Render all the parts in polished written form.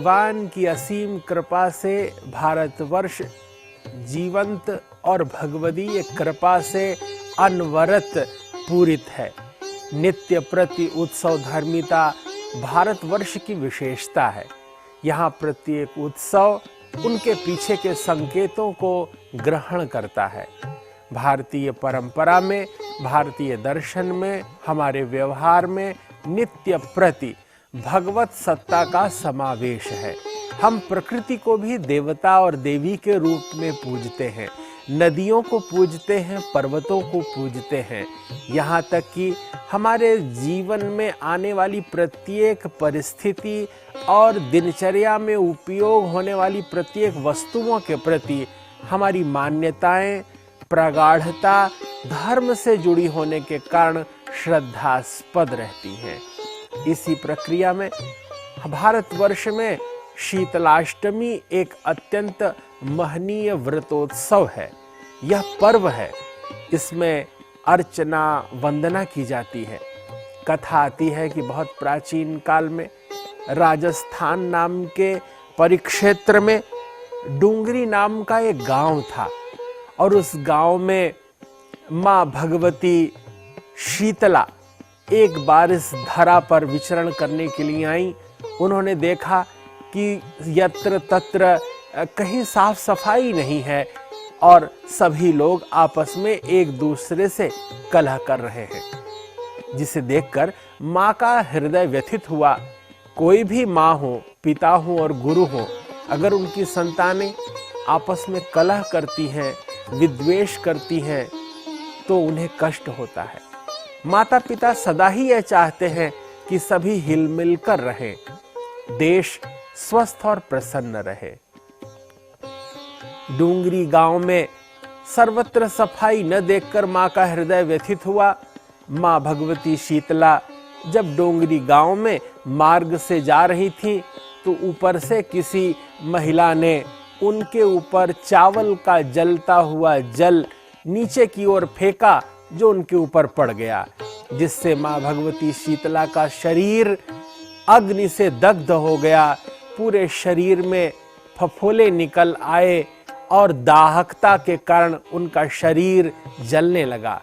भगवान की असीम कृपा से भारतवर्ष जीवंत और भगवदीय कृपा से अनवरत पूरित है। नित्य प्रति उत्सव धर्मिता भारतवर्ष की विशेषता है। यहाँ प्रत्येक उत्सव उनके पीछे के संकेतों को ग्रहण करता है। भारतीय परंपरा में, भारतीय दर्शन में, हमारे व्यवहार में नित्य प्रति भगवत सत्ता का समावेश है। हम प्रकृति को भी देवता और देवी के रूप में पूजते हैं, नदियों को पूजते हैं, पर्वतों को पूजते हैं। यहाँ तक कि हमारे जीवन में आने वाली प्रत्येक परिस्थिति और दिनचर्या में उपयोग होने वाली प्रत्येक वस्तुओं के प्रति हमारी मान्यताएं प्रगाढ़ता धर्म से जुड़ी होने के कारण श्रद्धास्पद रहती हैं। इसी प्रक्रिया में भारतवर्ष में शीतलाष्टमी एक अत्यंत महनीय व्रतोत्सव है। यह पर्व है, इसमें अर्चना वंदना की जाती है। कथा आती है कि बहुत प्राचीन काल में राजस्थान नाम के परिक्षेत्र में डूंगरी नाम का एक गांव था और उस गांव में माँ भगवती शीतला एक बार इस धरा पर विचरण करने के लिए आई। उन्होंने देखा कि यत्र तत्र कहीं साफ सफाई नहीं है और सभी लोग आपस में एक दूसरे से कलह कर रहे हैं, जिसे देखकर माँ का हृदय व्यथित हुआ। कोई भी माँ हो, पिता हो और गुरु हो, अगर उनकी संतानें आपस में कलह करती हैं, विद्वेष करती हैं, तो उन्हें कष्ट होता है। माता पिता सदा ही यह चाहते हैं कि सभी हिलमिल कर रहें, देश स्वस्थ और प्रसन्न रहे। डूंगरी गांव में सर्वत्र सफाई न देखकर मां का हृदय व्यथित हुआ। मां भगवती शीतला जब डोंगरी गांव में मार्ग से जा रही थी तो ऊपर से किसी महिला ने उनके ऊपर चावल का जलता हुआ जल नीचे की ओर फेंका, जो उनके ऊपर पड़ गया, जिससे मां भगवती शीतला का शरीर अग्नि से दग्ध हो गया। पूरे शरीर में फफोले निकल आए और दाहकता के कारण उनका शरीर जलने लगा।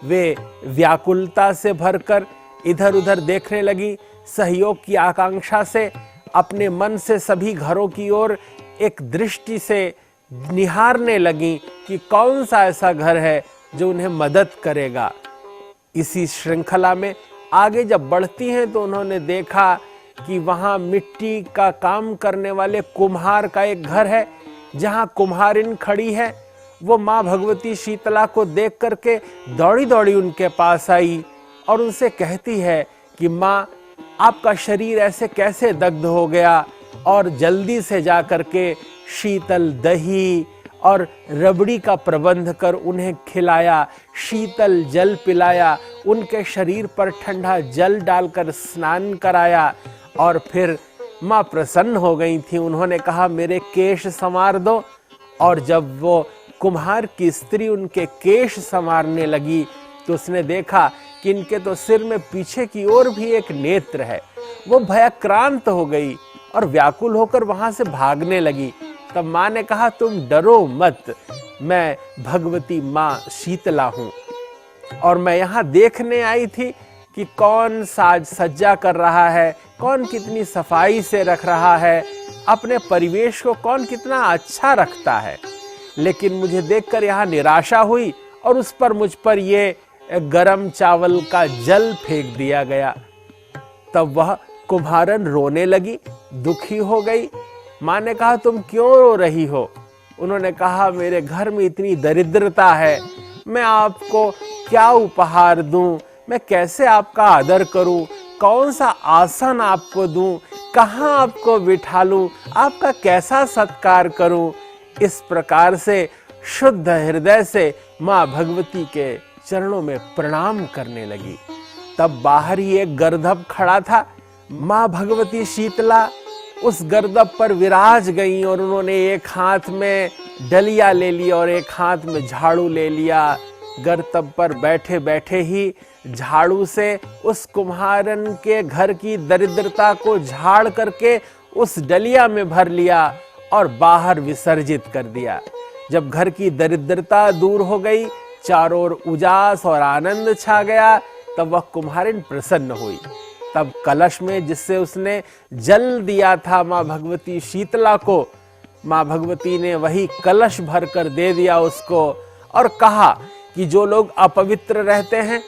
वे व्याकुलता से भरकर इधर उधर देखने लगी, सहयोग की आकांक्षा से अपने मन से सभी घरों की ओर एक दृष्टि से निहारने लगी कि कौन सा ऐसा घर है जो उन्हें मदद करेगा। इसी श्रृंखला में आगे जब बढ़ती हैं तो उन्होंने देखा कि वहां मिट्टी का काम करने वाले कुम्हार का एक घर है, जहां कुम्हारिन खड़ी है। वो माँ भगवती शीतला को देख करके दौड़ी दौड़ी उनके पास आई और उनसे कहती है कि माँ, आपका शरीर ऐसे कैसे दग्ध हो गया, और जल्दी से जा करके शीतल दही और रबड़ी का प्रबंध कर उन्हें खिलाया, शीतल जल पिलाया, उनके शरीर पर ठंडा जल डालकर स्नान कराया। और फिर माँ प्रसन्न हो गई थी। उन्होंने कहा, मेरे केश संवार दो। और जब वो कुम्हार की स्त्री उनके केश संवारने लगी तो उसने देखा कि इनके तो सिर में पीछे की ओर भी एक नेत्र है। वो भयाक्रांत हो गई और व्याकुल होकर वहां से भागने लगी। तब माँ ने कहा, तुम डरो मत, मैं भगवती माँ शीतला हूँ और मैं यहाँ देखने आई थी कि कौन साज सज्जा कर रहा है, कौन कितनी सफाई से रख रहा है, अपने परिवेश को कौन कितना अच्छा रखता है। लेकिन मुझे देखकर यहाँ निराशा हुई और उस पर मुझ पर ये गरम चावल का जल फेंक दिया गया। तब वह कुम्हारन रोने लगी, दुखी हो गई। माँ ने कहा, तुम क्यों रो रही हो? उन्होंने कहा, मेरे घर में इतनी दरिद्रता है, मैं आपको क्या उपहार दूं, मैं कैसे आपका आदर करूं, कौन सा आसन आपको दूं, कहाँ आपको बिठा लूं, आपका कैसा सत्कार करूं। इस प्रकार से शुद्ध हृदय से माँ भगवती के चरणों में प्रणाम करने लगी। तब बाहर ही एक गर्दभ खड़ा था। माँ भगवती शीतला उस गर्दभ पर विराज गई और उन्होंने एक हाथ में डलिया ले ली और एक हाथ में झाड़ू ले लिया। गर्दभ पर बैठे बैठे ही झाड़ू से उस कुम्हारन के घर की दरिद्रता को झाड़ करके उस डलिया में भर लिया और बाहर विसर्जित कर दिया। जब घर की दरिद्रता दूर हो गई, चारों ओर उजास और आनंद छा गया, तब वह कुम्हारिन प्रसन्न हुई। तब कलश में जिससे उसने जल दिया था मां भगवती शीतला को, मां भगवती ने वही कलश भरकर दे दिया उसको और कहा कि जो लोग अपवित्र रहते हैं,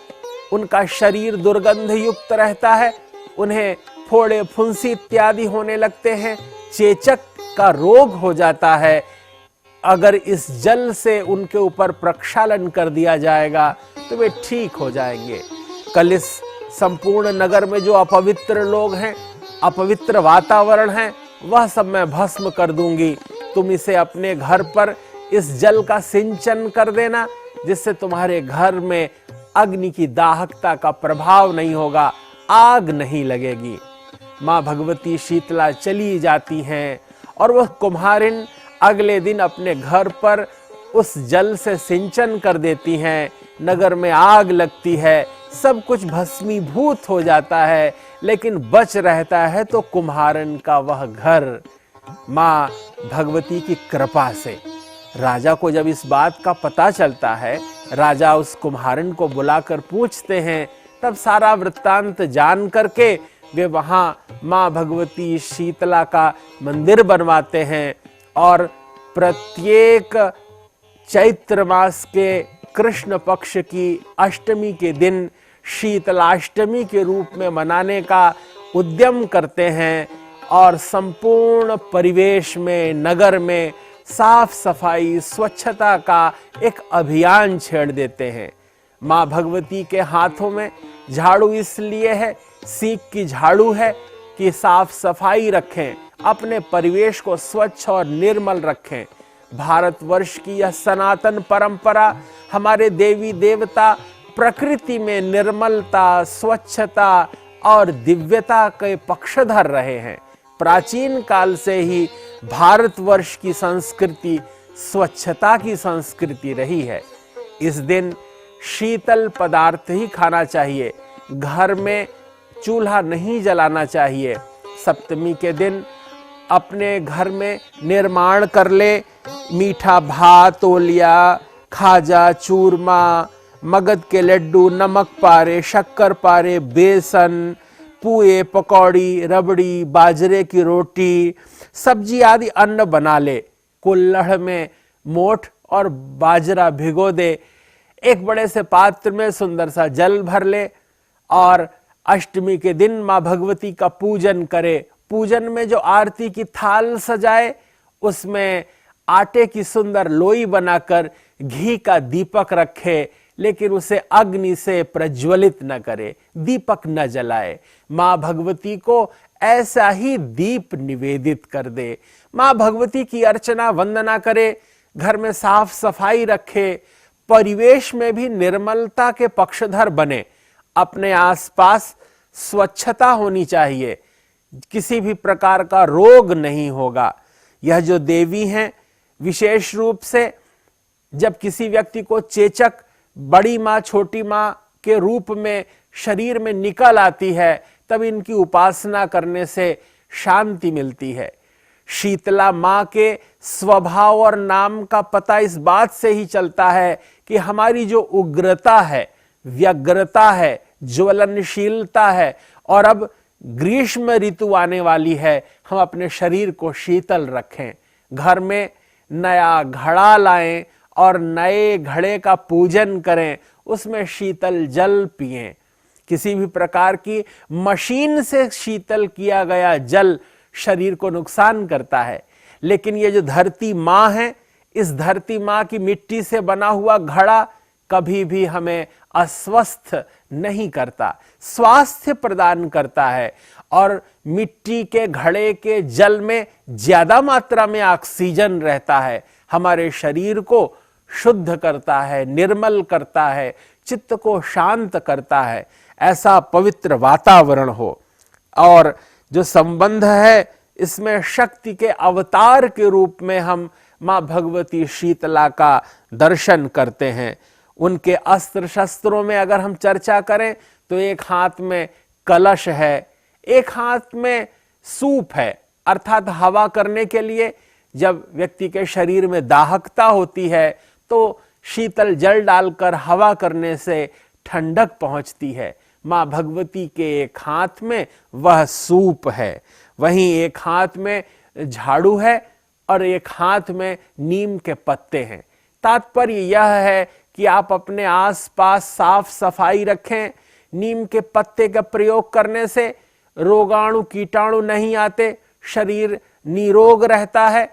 उनका शरीर दुर्गंध युक्त रहता है, उन्हें फोड़े फुंसी इत्यादि होने लगते हैं, चेचक का रोग हो जाता है, अगर इस जल से उनके ऊपर प्रक्षालन कर दिया जाएगा तो वे ठीक हो जाएंगे। कल इस संपूर्ण नगर में जो अपवित्र लोग हैं, अपवित्र वातावरण है, वह सब मैं भस्म कर दूंगी। तुम इसे अपने घर पर इस जल का सिंचन कर देना, जिससे तुम्हारे घर में अग्नि की दाहकता का प्रभाव नहीं होगा, आग नहीं लगेगी। मां भगवती शीतला चली जाती हैं और वह कुम्हारिन अगले दिन अपने घर पर उस जल से सिंचन कर देती हैं। नगर में आग लगती है, सब कुछ भस्मीभूत हो जाता है, लेकिन बच रहता है तो कुम्हारिन का वह घर। मां भगवती की कृपा से राजा को जब इस बात का पता चलता है, राजा उस कुम्हारिन को बुलाकर पूछते हैं। तब सारा वृत्तांत जान करके वे वहां मां भगवती शीतला का मंदिर बनवाते हैं और प्रत्येक चैत्र मास के कृष्ण पक्ष की अष्टमी के दिन शीतलाष्टमी के रूप में मनाने का उद्यम करते हैं और संपूर्ण परिवेश में, नगर में साफ सफाई, स्वच्छता का एक अभियान छेड़ देते हैं। मां भगवती के हाथों में झाड़ू इसलिए है, सीक की झाड़ू है कि साफ सफाई रखें, अपने परिवेश को स्वच्छ और निर्मल रखें। भारतवर्ष की यह सनातन परंपरा, हमारे देवी देवता प्रकृति में निर्मलता, स्वच्छता और दिव्यता के पक्षधर रहे हैं। प्राचीन काल से ही भारतवर्ष की संस्कृति स्वच्छता की संस्कृति रही है। इस दिन शीतल पदार्थ ही खाना चाहिए, घर में चूल्हा नहीं जलाना चाहिए। सप्तमी के दिन अपने घर में निर्माण कर ले, मीठा भात, तोलिया, खाजा, चूरमा, मगध के लड्डू, नमक पारे, शक्कर पारे, बेसन, पुए, पकौड़ी, रबड़ी, बाजरे की रोटी, सब्जी आदि अन्न बना ले। कुल्हड़ में मोठ और बाजरा भिगो दे, एक बड़े से पात्र में सुंदर सा जल भर ले और अष्टमी के दिन मां भगवती का पूजन करे। पूजन में जो आरती की थाल सजाए, उसमें आटे की सुंदर लोई बनाकर घी का दीपक रखे, लेकिन उसे अग्नि से प्रज्वलित न करे, दीपक न जलाए। मां भगवती को ऐसा ही दीप निवेदित कर दे। मां भगवती की अर्चना वंदना करे, घर में साफ सफाई रखे, परिवेश में भी निर्मलता के पक्षधर बने। अपने आसपास स्वच्छता होनी चाहिए, किसी भी प्रकार का रोग नहीं होगा। यह जो देवी हैं, विशेष रूप से जब किसी व्यक्ति को चेचक बड़ी मां, छोटी मां के रूप में शरीर में निकल आती है, तब इनकी उपासना करने से शांति मिलती है। शीतला मां के स्वभाव और नाम का पता इस बात से ही चलता है कि हमारी जो उग्रता है, व्यग्रता है, ज्वलनशीलता है, और अब ग्रीष्म ऋतु आने वाली है, हम अपने शरीर को शीतल रखें। घर में नया घड़ा लाएं और नए घड़े का पूजन करें, उसमें शीतल जल पिएं। किसी भी प्रकार की मशीन से शीतल किया गया जल शरीर को नुकसान करता है, लेकिन ये जो धरती माँ है, इस धरती माँ की मिट्टी से बना हुआ घड़ा कभी भी हमें अस्वस्थ नहीं करता, स्वास्थ्य प्रदान करता है। और मिट्टी के घड़े के जल में ज्यादा मात्रा में ऑक्सीजन रहता है, हमारे शरीर को शुद्ध करता है, निर्मल करता है, चित्त को शांत करता है। ऐसा पवित्र वातावरण हो। और जो संबंध है, इसमें शक्ति के अवतार के रूप में हम मां भगवती शीतला का दर्शन करते हैं। उनके अस्त्र शस्त्रों में अगर हम चर्चा करें तो एक हाथ में कलश है, एक हाथ में सूप है, अर्थात हवा करने के लिए जब व्यक्ति के शरीर में दाहकता होती है तो शीतल जल डालकर हवा करने से ठंडक पहुंचती है। मां भगवती के एक हाथ में वह सूप है, वहीं एक हाथ में झाड़ू है और एक हाथ में नीम के पत्ते हैं। तात्पर्य यह है कि आप अपने आसपास साफ सफाई रखें। नीम के पत्ते का प्रयोग करने से रोगाणु कीटाणु नहीं आते, शरीर निरोग रहता है।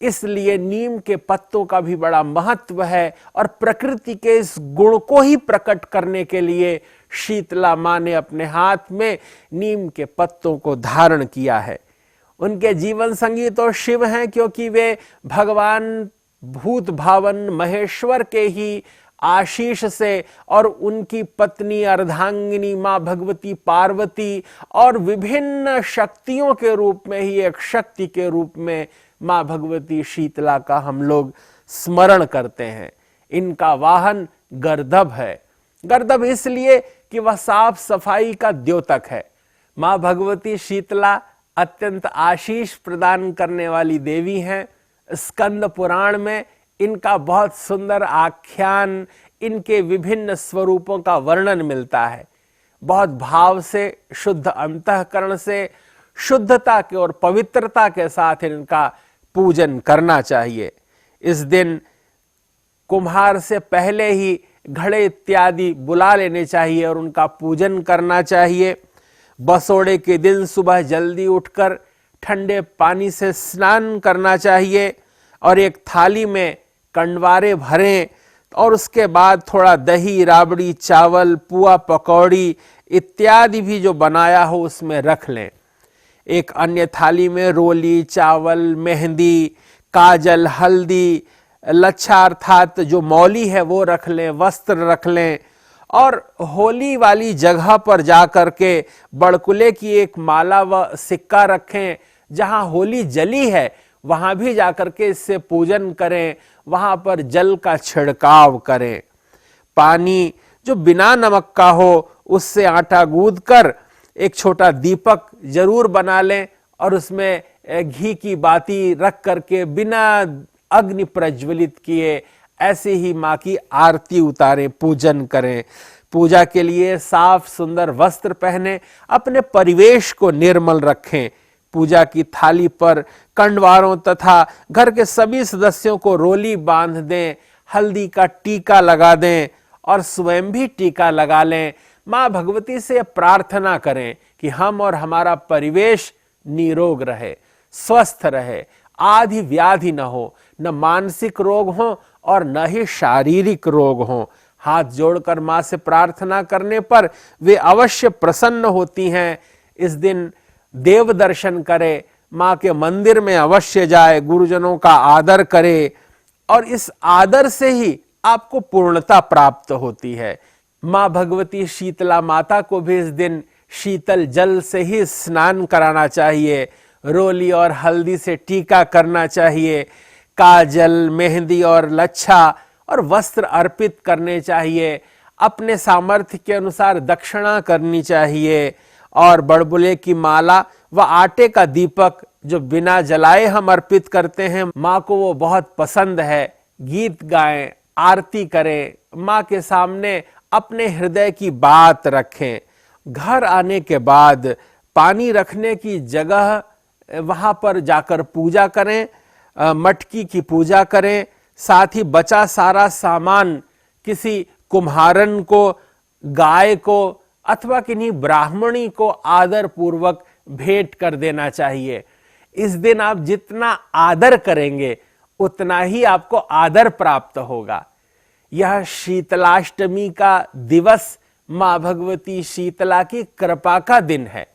इसलिए नीम के पत्तों का भी बड़ा महत्व है और प्रकृति के इस गुण को ही प्रकट करने के लिए शीतला मां ने अपने हाथ में नीम के पत्तों को धारण किया है। उनके जीवन संगी तो शिव हैं, क्योंकि वे भगवान भूत भावन महेश्वर के ही आशीष से और उनकी पत्नी अर्धांगिनी मां भगवती पार्वती और विभिन्न शक्तियों के रूप में ही एक शक्ति के रूप में मां भगवती शीतला का हम लोग स्मरण करते हैं। इनका वाहन गर्दभ है। गर्दभ इसलिए कि वह साफ सफाई का द्योतक है। मां भगवती शीतला अत्यंत आशीष प्रदान करने वाली देवी हैं। स्कंद पुराण में इनका बहुत सुंदर आख्यान, इनके विभिन्न स्वरूपों का वर्णन मिलता है। बहुत भाव से, शुद्ध अंतःकरण से, शुद्धता के और पवित्रता के साथ इनका पूजन करना चाहिए। इस दिन कुम्हार से पहले ही घड़े इत्यादि बुला लेने चाहिए और उनका पूजन करना चाहिए। बसोड़े के दिन सुबह जल्दी उठकर ठंडे पानी से स्नान करना चाहिए और एक थाली में कंडवारे भरें और उसके बाद थोड़ा दही, राबड़ी, चावल, पुआ, पकौड़ी इत्यादि भी जो बनाया हो उसमें रख लें। एक अन्य थाली में रोली, चावल, मेहंदी, काजल, हल्दी, लच्छा अर्थात जो मौली है वो रख लें, वस्त्र रख लें और होली वाली जगह पर जाकर के बड़कुले की एक माला व सिक्का रखें। जहां होली जली है वहां भी जाकर के इससे पूजन करें, वहां पर जल का छिड़काव करें। पानी जो बिना नमक का हो उससे आटा गूंद कर एक छोटा दीपक जरूर बना लें और उसमें घी की बाती रख करके बिना अग्नि प्रज्वलित किए ऐसे ही मां की आरती उतारें, पूजन करें। पूजा के लिए साफ सुंदर वस्त्र पहने, अपने परिवेश को निर्मल रखें। पूजा की थाली पर कंडवारों तथा घर के सभी सदस्यों को रोली बांध दें, हल्दी का टीका लगा दें और स्वयं भी टीका लगा लें। मां भगवती से प्रार्थना करें कि हम और हमारा परिवेश निरोग रहे, स्वस्थ रहे, आदि व्याधि न हो, न मानसिक रोग हो और न ही शारीरिक रोग हो। हाथ जोड़कर मां से प्रार्थना करने पर वे अवश्य प्रसन्न होती हैं। इस दिन देव दर्शन करे, मां के मंदिर में अवश्य जाए, गुरुजनों का आदर करे और इस आदर से ही आपको पूर्णता प्राप्त होती है। मां भगवती शीतला माता को भी इस दिन शीतल जल से ही स्नान कराना चाहिए, रोली और हल्दी से टीका करना चाहिए, काजल, मेहंदी और लच्छा और वस्त्र अर्पित करने चाहिए। अपने सामर्थ्य के अनुसार दक्षिणा करनी चाहिए और बड़बुले की माला व आटे का दीपक जो बिना जलाए हम अर्पित करते हैं, मां को वो बहुत पसंद है। गीत गाएं, आरती करें, मां के सामने अपने हृदय की बात रखें। घर आने के बाद पानी रखने की जगह वहां पर जाकर पूजा करें, मटकी की पूजा करें। साथ ही बचा सारा सामान किसी कुम्हारन को, गाय को अथवा किन्हीं ब्राह्मणी को आदर पूर्वक भेंट कर देना चाहिए। इस दिन आप जितना आदर करेंगे उतना ही आपको आदर प्राप्त होगा। यह शीतलाष्टमी का दिवस मां भगवती शीतला की कृपा का दिन है।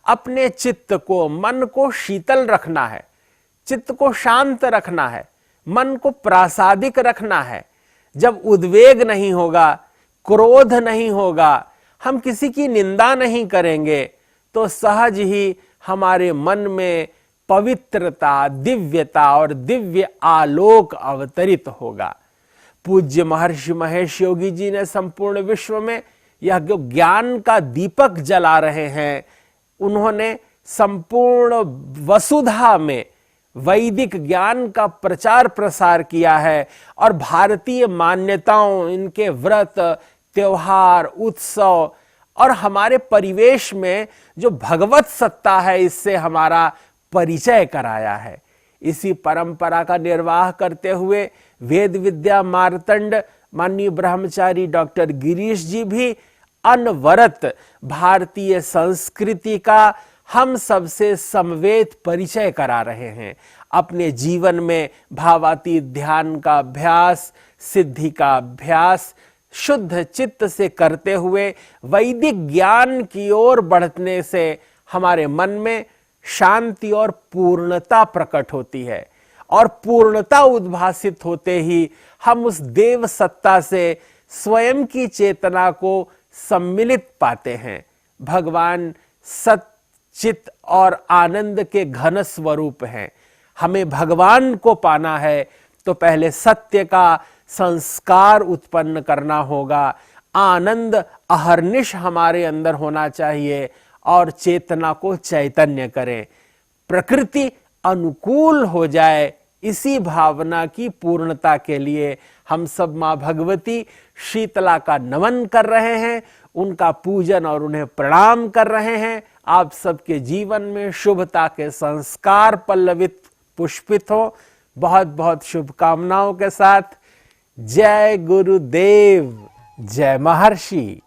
अपने चित्त को, मन को शीतल रखना है, चित्त को शांत रखना है, मन को प्रासादिक रखना है। जब उद्वेग नहीं होगा, क्रोध नहीं होगा, हम किसी की निंदा नहीं करेंगे तो सहज ही हमारे मन में पवित्रता, दिव्यता और दिव्य आलोक अवतरित होगा। पूज्य महर्षि महेश योगी जी ने संपूर्ण विश्व में यह जो ज्ञान का दीपक जला रहे हैं, उन्होंने संपूर्ण वसुधा में वैदिक ज्ञान का प्रचार प्रसार किया है और भारतीय मान्यताओं, इनके व्रत, त्योहार, उत्सव और हमारे परिवेश में जो भगवत सत्ता है, इससे हमारा परिचय कराया है। इसी परंपरा का निर्वाह करते हुए वेद विद्या मार्तंड माननीय ब्रह्मचारी डॉक्टर गिरीश जी भी अनवरत भारतीय संस्कृति का हम सबसे समवेत परिचय करा रहे हैं। अपने जीवन में भावातीत ध्यान का अभ्यास, सिद्धि का अभ्यास शुद्ध चित्त से करते हुए वैदिक ज्ञान की ओर बढ़ने से हमारे मन में शांति और पूर्णता प्रकट होती है और पूर्णता उद्भासित होते ही हम उस देव सत्ता से स्वयं की चेतना को सम्मिलित पाते हैं। भगवान सत, चित और आनंद के घन स्वरूप हैं। हमें भगवान को पाना है तो पहले सत्य का संस्कार उत्पन्न करना होगा, आनंद अहर्निश हमारे अंदर होना चाहिए और चेतना को चैतन्य करें, प्रकृति अनुकूल हो जाए। इसी भावना की पूर्णता के लिए हम सब मां भगवती शीतला का नमन कर रहे हैं, उनका पूजन और उन्हें प्रणाम कर रहे हैं। आप सबके जीवन में शुभता के संस्कार पल्लवित पुष्पित हो। बहुत बहुत शुभकामनाओं के साथ जय गुरुदेव, जय महर्षि।